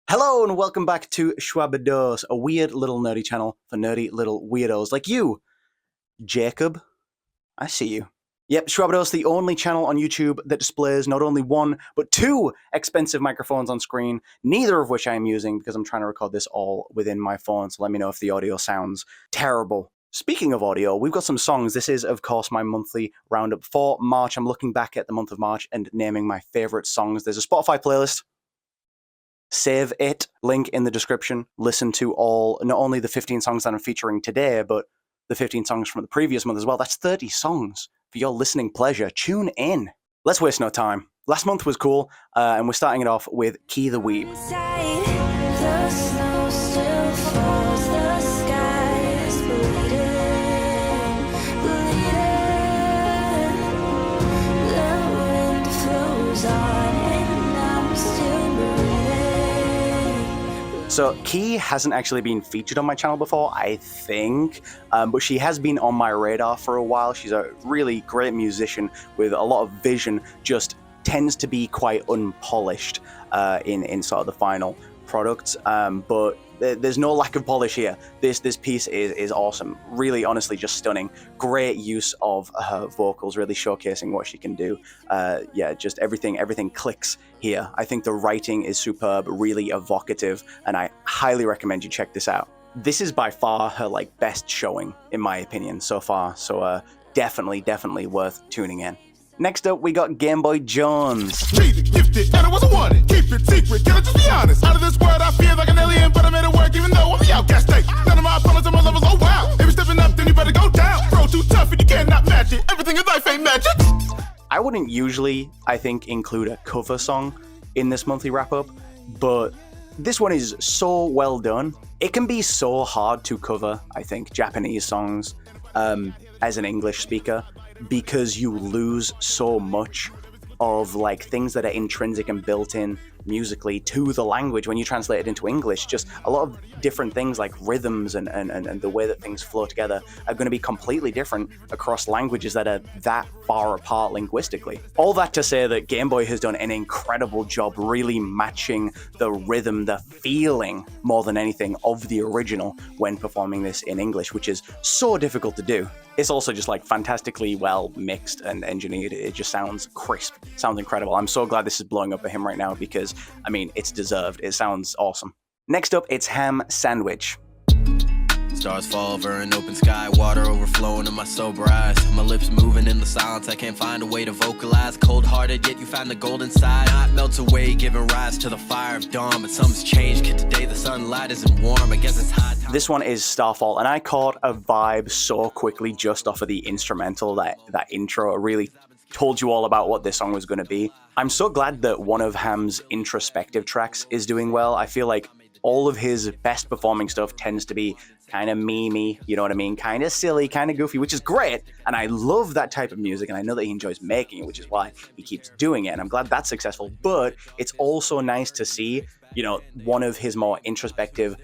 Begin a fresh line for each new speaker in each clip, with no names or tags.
Hello and welcome back to Shwabados, a weird little nerdy channel for nerdy little weirdos like you. Jacob, I see you. Yep, Shwabados, the only channel on YouTube that displays not only one, but two expensive microphones on screen, neither of which I am using because I'm trying to record this all within my phone, so let me know if the audio sounds terrible. Speaking of audio, we've got some songs. This is, of course, my monthly roundup for March. I'm looking back at the month of March and naming my favorite songs. There's a Spotify playlist. Save it, link in the description. Listen to not only the 15 songs that I'm featuring today, but the 15 songs from the previous month as well. That's 30 songs for your listening pleasure. Tune in. Let's waste no time. Last month was cool, and we're starting it off with Key the Weeb.
The snow still falls, the sky is bleeding. The wind flows on and I'm still breathing.
So Key hasn't actually been featured on my channel before, I think, but she has been on my radar for a while. She's a really great musician with a lot of vision, just tends to be quite unpolished in sort of the final products, but there's no lack of polish here. This piece is awesome, really, honestly, just stunning. Great use of her vocals, really showcasing what she can do. Yeah, just everything clicks here. I think the writing is superb, really evocative, and I highly recommend you check this out. This is by far her best showing, in my opinion, so far, so definitely worth tuning in. Next up, we got GameboyJones.
Treated, gifted, and I wasn't wanted. Keep it secret, can I just be honest? Out of this world, I feel like an alien, but I made it work even though I'm the outcast state. None of my opponents are my lovers, oh wow. If you're stepping up, then you better go down. Bro, too tough and you cannot match it. Everything in life ain't magic.
I wouldn't usually, I think, include a cover song in this monthly wrap-up, but this one is so well done. It can be so hard to cover, I think, Japanese songs as an English speaker, because you lose so much of things that are intrinsic and built in musically to the language when you translate it into English. Just a lot of different things like rhythms and the way that things flow together are going to be completely different across languages that are that far apart linguistically. All that to say that Game Boy has done an incredible job really matching the rhythm, the feeling more than anything of the original when performing this in English, which is so difficult to do. It's also just fantastically well mixed and engineered. It just sounds crisp, sounds incredible. I'm so glad this is blowing up for him right now because, I mean, it's deserved. It sounds awesome. Next up, it's Ham Sandwich.
Stars fall over an open sky, water overflowing in my sober eyes. My lips moving in the silence, I can't find a way to vocalize. Cold-hearted, yet you find the gold inside. Night melts away, giving rise to the fire of dawn. But something's changed, kid, today the sunlight isn't warm. I guess it's high time.
This one is Starfall, and I caught a vibe so quickly just off of the instrumental, that intro. It really told you all about what this song was going to be. I'm so glad that one of Ham's introspective tracks is doing well. I feel like all of his best performing stuff tends to be kind of memey, you know what I mean? Kind of silly, kind of goofy, which is great. And I love that type of music, and I know that he enjoys making it, which is why he keeps doing it. And I'm glad that's successful. But it's also nice to see, one of his more introspective,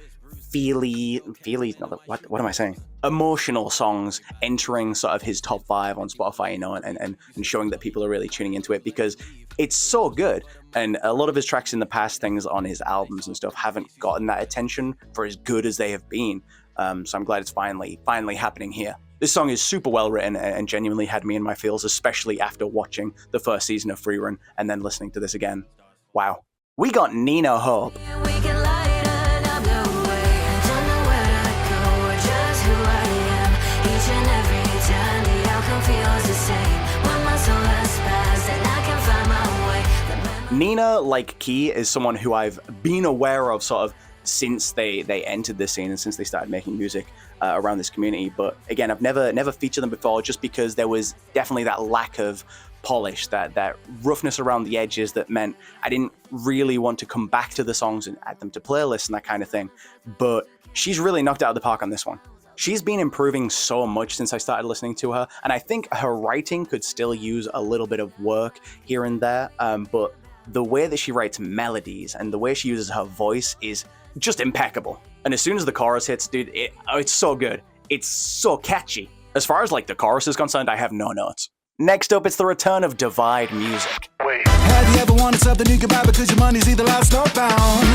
what am I saying? Emotional songs entering sort of his top 5 on Spotify, and showing that people are really tuning into it because it's so good. And a lot of his tracks in the past, things on his albums and stuff, haven't gotten that attention for as good as they have been. So I'm glad it's finally happening here. This song is super well written and genuinely had me in my feels, especially after watching the first season of Free Run and then listening to this again. Wow. We got Nino Hope. Nina, like Key, is someone who I've been aware of sort of since they entered this scene and since they started making music around this community. But again, I've never featured them before just because there was definitely that lack of polish, that roughness around the edges that meant I didn't really want to come back to the songs and add them to playlists and that kind of thing. But she's really knocked it out of the park on this one. She's been improving so much since I started listening to her, and I think her writing could still use a little bit of work here and there, but the way that she writes melodies and the way she uses her voice is just impeccable. And as soon as the chorus hits, dude, it's so good. It's so catchy. As far as the chorus is concerned, I have no notes. Next up, it's the return of Divide Music.
Have you ever wanted something you can buy because your money's either lost or found?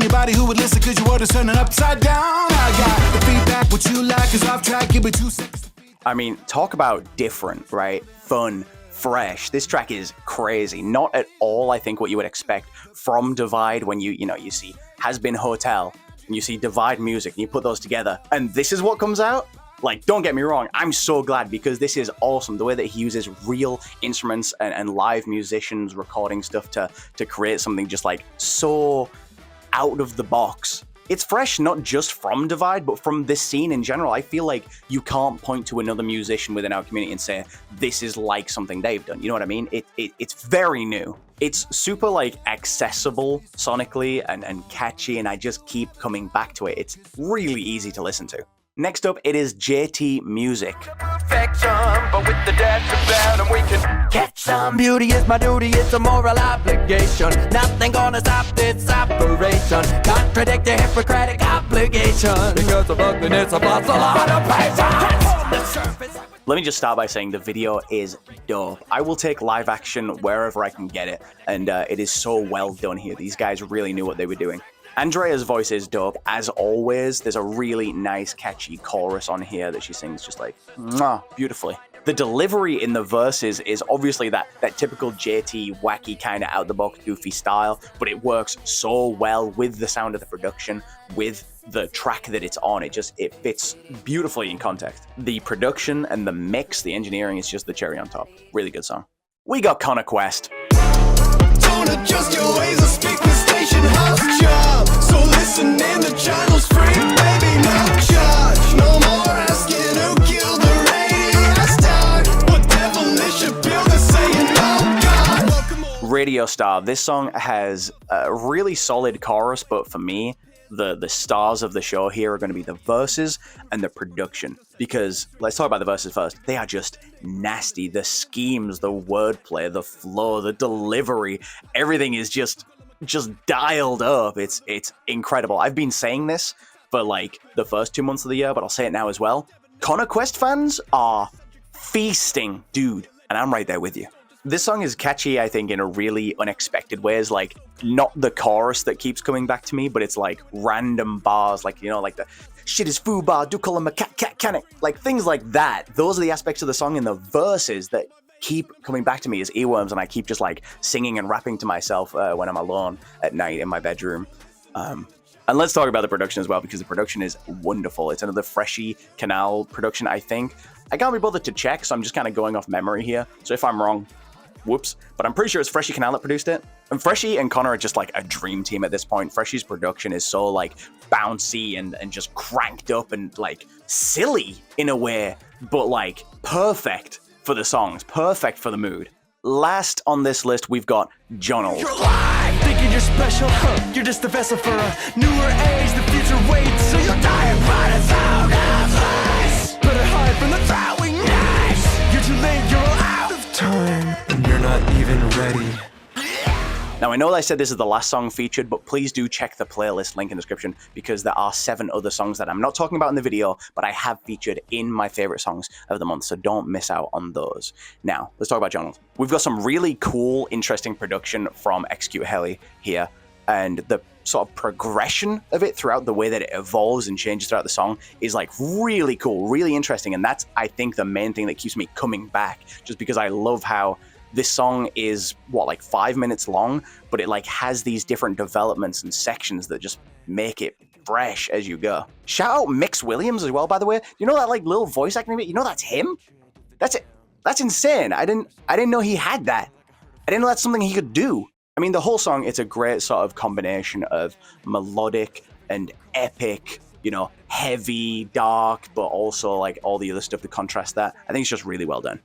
anybody who would listen, cause your world is turning upside down. I got the feedback, what you like is off track, give me 2 seconds.
I mean, talk about different, right? Fun, fresh. This track is crazy. Not at all, I think, what you would expect from Divide when you see Has Been Hotel and you see Divide music and you put those together and this is what comes out. Like, don't get me wrong, I'm so glad because this is awesome. The way that he uses real instruments and live musicians recording stuff to create something just like so out of the box. It's fresh, not just from Divide, but from this scene in general. I feel like you can't point to another musician within our community and say, this is like something they've done. You know what I mean? It's very new. It's super, like, accessible sonically and catchy, and I just keep coming back to it. It's really easy to listen to. Next up, it is JT Music.
Perfection, but with the dash of bad, and we can catch some beauty. It's my duty, it's a moral obligation. Nothing gonna stop this operation. Contradict the Hippocratic obligation. Because of ugliness, I've lost a lot of patience.
Let me just start by saying the video is dope. I will take live action wherever I can get it, and it is so well done here. These guys really knew what they were doing. Andrea's voice is dope, as always. There's a really nice, catchy chorus on here that she sings just like, mwah, beautifully. The delivery in the verses is obviously that typical JT, wacky, kind of out-the-box, goofy style, but it works so well with the sound of the production, with the track that it's on. It fits beautifully in context. The production and the mix, the engineering is just the cherry on top. Really good song. We got Conquest.
Don't adjust your ways of speaking, station house job. So listen in, the channel's free, baby, no charge. No more asking who killed the radio star. What devilish appeal to saying no God.
Radio Star. This song has a really solid chorus, but for me, the stars of the show here are going to be the verses and the production. Because, let's talk about the verses first. They are just nasty. The schemes, the wordplay, the flow, the delivery, everything is just dialed up. It's incredible. I've been saying this for like the first 2 months of the year, but I'll say it now as well. Conquest fans are feasting, dude. And I'm right there with you. This song is catchy, I think, in a really unexpected way. It's like not the chorus that keeps coming back to me, but it's like random bars, like, you know, like the shit is foobar, do call him a cat, can it? Like things like that. Those are the aspects of the song in the verses that keep coming back to me as earworms, and I keep just like singing and rapping to myself when I'm alone at night in my bedroom. And let's talk about the production as well, because the production is wonderful. It's another Freshie Canal production, I think. I can't be bothered to check, so I'm just kind of going off memory here. So if I'm wrong, whoops, but I'm pretty sure it's Freshie Canal that produced it. And Freshie and Connor are just like a dream team at this point. Freshie's production is so like bouncy and just cranked up and like silly in a way, but like perfect for the songs, perfect for the mood. Last on this list, we've got Jornal.
You're lying, thinking you're special, huh? You're just a vessel for a newer age. The future waits, so you'll die by the sound of lies. Better hide from the throwing knives. You're too late, you're all out of time, and you're not even ready.
Now, I know I said this is the last song featured, but please do check the playlist link in the description, because there are 7 other songs that I'm not talking about in the video, but I have featured in my favorite songs of the month, so don't miss out on those. Now, let's talk about Jornal. We've got some really cool, interesting production from Execute Heli here, and the sort of progression of it throughout the way that it evolves and changes throughout the song is like really cool, really interesting, and that's, I think, the main thing that keeps me coming back, just because I love how this song is, like 5 minutes long, but it like has these different developments and sections that just make it fresh as you go. Shout out Mix Williams as well, by the way. You know that like little voice acting bit? You know that's him? That's it. That's insane. I didn't know he had that. I didn't know that's something he could do. I mean, the whole song, it's a great sort of combination of melodic and epic, you know, heavy, dark, but also like all the other stuff to contrast that. I think it's just really well done.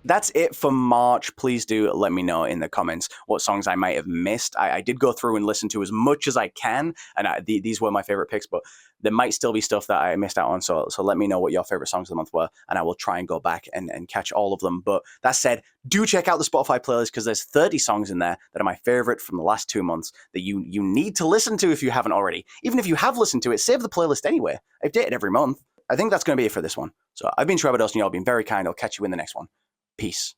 That's it for March. Please do let me know in the comments what songs I might have missed. I did go through and listen to as much as I can, and these were my favorite picks, but there might still be stuff that I missed out on, so let me know what your favorite songs of the month were, and I will try and go back and catch all of them. But that said, do check out the Spotify playlist, because there's 30 songs in there that are my favorite from the last 2 months that you need to listen to if you haven't already. Even if you have listened to it, save the playlist anyway. I update it every month. I think that's going to be it for this one. So I've been Shwabados, and y'all been very kind. I'll catch you in the next one. Peace.